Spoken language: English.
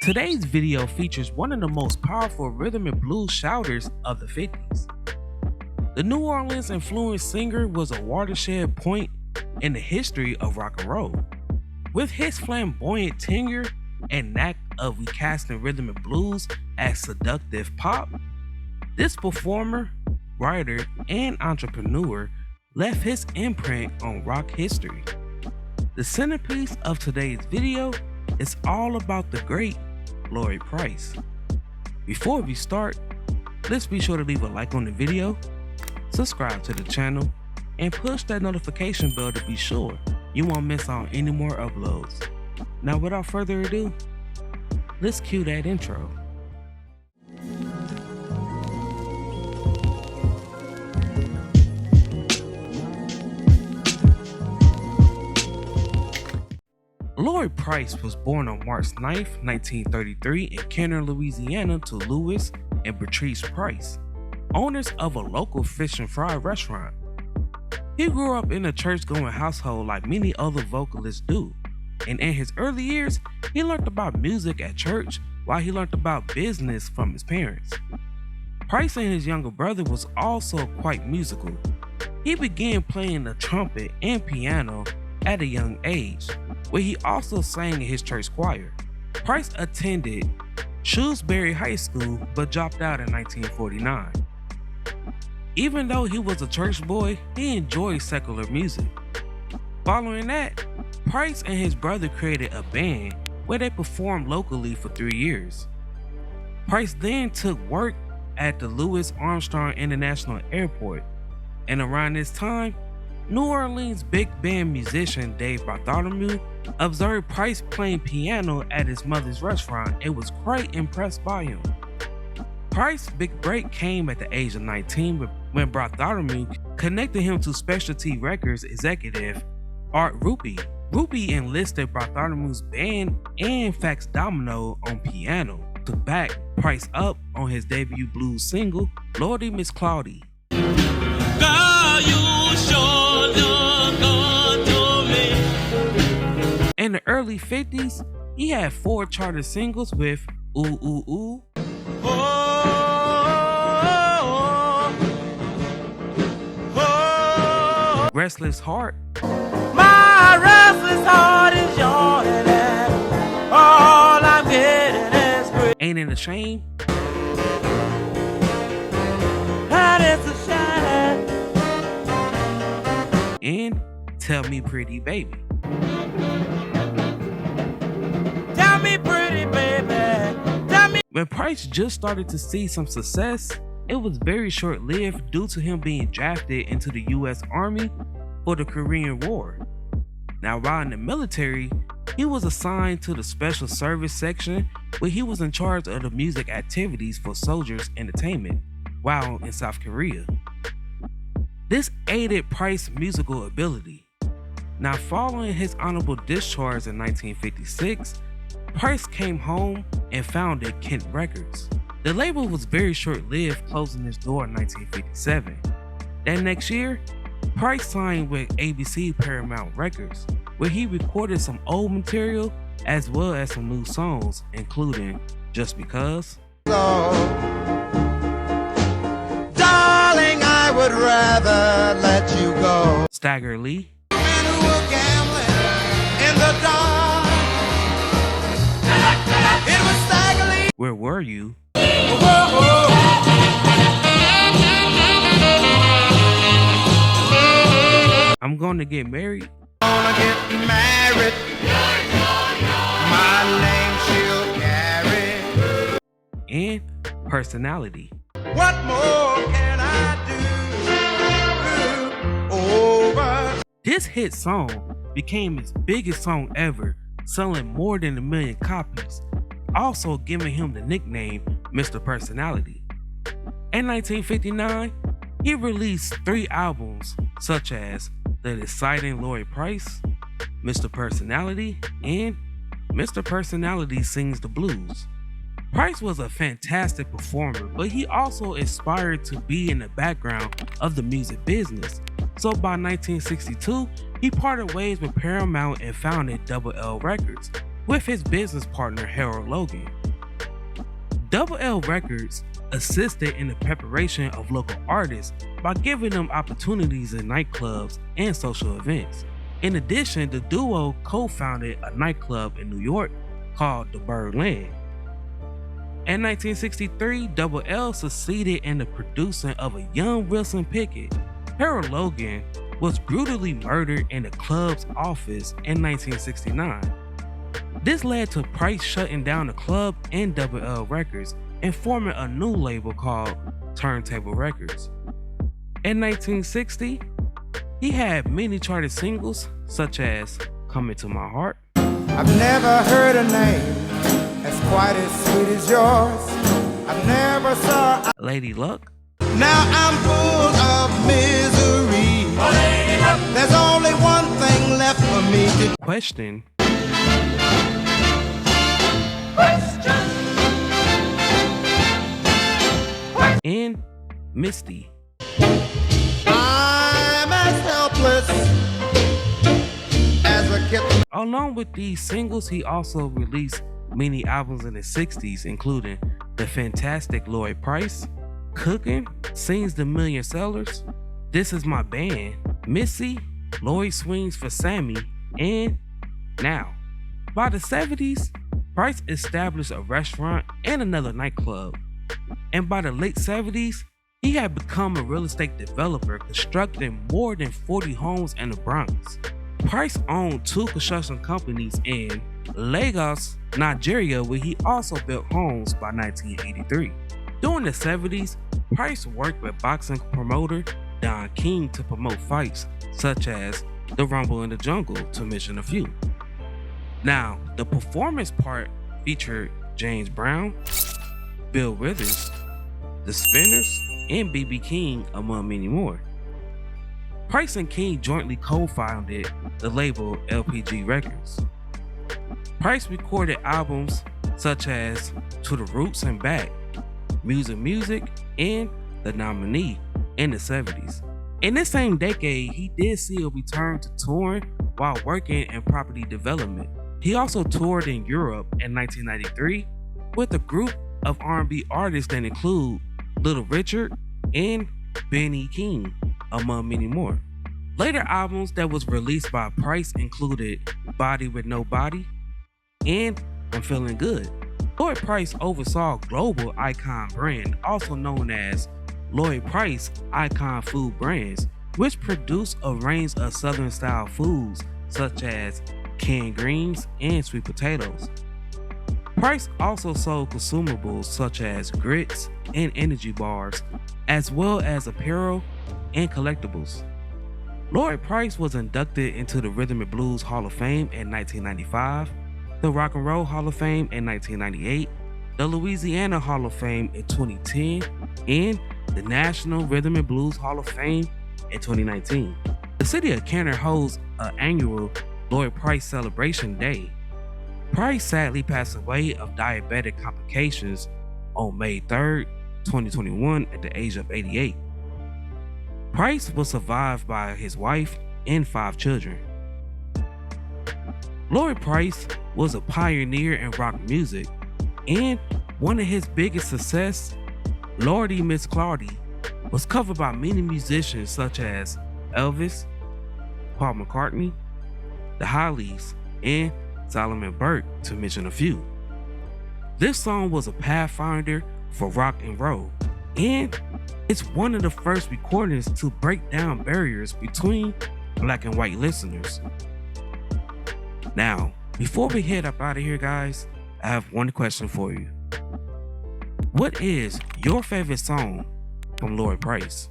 Today's video features one of the most powerful rhythm and blues shouters of the 50s. The New Orleans influenced singer was a watershed point in the history of rock and roll. With his flamboyant tenure and knack of recasting rhythm and blues as seductive pop, this performer, writer, and entrepreneur left his imprint on rock history. The centerpiece of today's video is all about the great Lloyd Price. Before we start, let's be sure to leave a like on the video, subscribe to the channel, and push that notification bell to be sure you won't miss out on any more uploads. Now without further ado, let's cue that intro. Lloyd Price was born on March 9, 1933 in Kenner, Louisiana to Louis and Beatrice Price, owners of a local fish and fry restaurant. He grew up in a church-going household like many other vocalists do, and in his early years, he learned about music at church while he learned about business from his parents. Price and his younger brother was also quite musical. He began playing the trumpet and piano at a young age, where he also sang in his church choir. Price attended Shrewsbury High School but dropped out in 1949. Even though he was a church boy, he enjoyed secular music. Following that, Price and his brother created a band where they performed locally for 3 years. Price then took work at the Louis Armstrong International Airport, and around this time, New Orleans big band musician Dave Bartholomew observed Price playing piano at his mother's restaurant and was quite impressed by him. Price's big break came at the age of 19 when Bartholomew connected him to Specialty Records executive Art Rupe. Rupe enlisted Bartholomew's band and Fax Domino on piano to back Price up on his debut blues single, Lordy Miss Claudie. In the early 50s, he had 4 charted singles with Ooh Ooh Ooh, Restless Heart, My restless heart is yawning and all I'm getting is free. Ain't It a Shame, And it's a shame. and Tell Me Pretty Baby. Tell me pretty baby, tell me. When Price just started to see some success, it was very short-lived due to him being drafted into the US Army for the Korean War. Now, while in the military, he was assigned to the Special Service section where he was in charge of the music activities for soldiers' entertainment while in South Korea. This aided Price's musical ability. Now, following his honorable discharge in 1956, Price came home and founded Kent Records. The label was very short-lived, closing its door in 1957. That next year, Price signed with ABC Paramount Records, where he recorded some old material as well as some new songs, including Just Because, Darling, I would rather let you go. Stagger Lee, Men who were gambling in the dark. It was staggering. Where Were You, I'm Gonna Get Married, Gonna get married. My name she'll carry. and Personality. What more can I do? Over. This hit song became his biggest song ever, selling more than 1 million copies, also giving him the nickname Mr. Personality. In 1959, he released 3 albums such as The Exciting Lloyd Price, Mr. Personality, and Mr. Personality Sings the Blues. Price was a fantastic performer, but he also aspired to be in the background of the music business. So by 1962, he parted ways with Paramount and founded Double L Records, with his business partner Harold Logan. Double L Records assisted in the preparation of local artists by giving them opportunities in nightclubs and social events. In addition, the duo co-founded a nightclub in New York called the Birdland. In 1963, Double L succeeded in the producing of a young Wilson Pickett. Harold Logan was brutally murdered in the club's office in 1969. This led to Price shutting down the club and Double L Records and forming a new label called Turntable Records. In 1960, he had many charted singles such as Come Into My Heart. I've never heard a name that's quite as sweet as yours. I've never saw. Lady Luck. Now I'm full of misery. There's only one thing left for me to. Question. And Misty. I'm as helpless as a kitten. Along with these singles, he also released many albums in the 60s, including the fantastic Lloyd Price, Cookin', Sings the Million Sellers, This Is My Band, Missy, Lloyd Swings for Sammy, and Now. By the 70s, Price established a restaurant and another nightclub. And by the late 70s, he had become a real estate developer, constructing more than 40 homes in the Bronx. Price owned 2 construction companies in Lagos, Nigeria, where he also built homes by 1983. During the 70s, Price worked with boxing promoter Don King to promote fights such as the Rumble in the Jungle, to mention a few. Now, the performance part featured James Brown, Bill Withers, The Spinners, and B.B. King, among many more. Price and King jointly co-founded the label LPG Records. Price recorded albums such as To the Roots and Back, Music, and The Nominee in the 70s. In this same decade, he did see a return to touring while working in property development. He also toured in Europe in 1993 with a group of R&B artists that include Little Richard and Benny King, among many more. Later albums that was released by Price included Body with No Body and I'm Feeling Good. Lloyd Price oversaw global icon brand, also known as Lloyd Price Icon Food Brands, which produced a range of Southern style foods such as canned greens and sweet potatoes. Price also sold consumables such as grits and energy bars, as well as apparel and collectibles. Lloyd Price was inducted into the Rhythm and Blues Hall of Fame in 1995, the Rock and Roll Hall of Fame in 1998, the Louisiana Hall of Fame in 2010, and the National Rhythm and Blues Hall of Fame in 2019. The city of Kenner holds an annual Lloyd Price Celebration Day. Price sadly passed away of diabetic complications on May 3rd, 2021 at the age of 88. Price was survived by his wife and 5 children. Lloyd Price was a pioneer in rock music, and one of his biggest success, Lordy Miss Clardy, was covered by many musicians such as Elvis, Paul McCartney, the Hollies, and Solomon Burke, to mention a few. This song was a pathfinder for rock and roll, and it's one of the first recordings to break down barriers between black and white listeners. Now, before we head up out of here, guys, I have one question for you. What is your favorite song from Lloyd Price?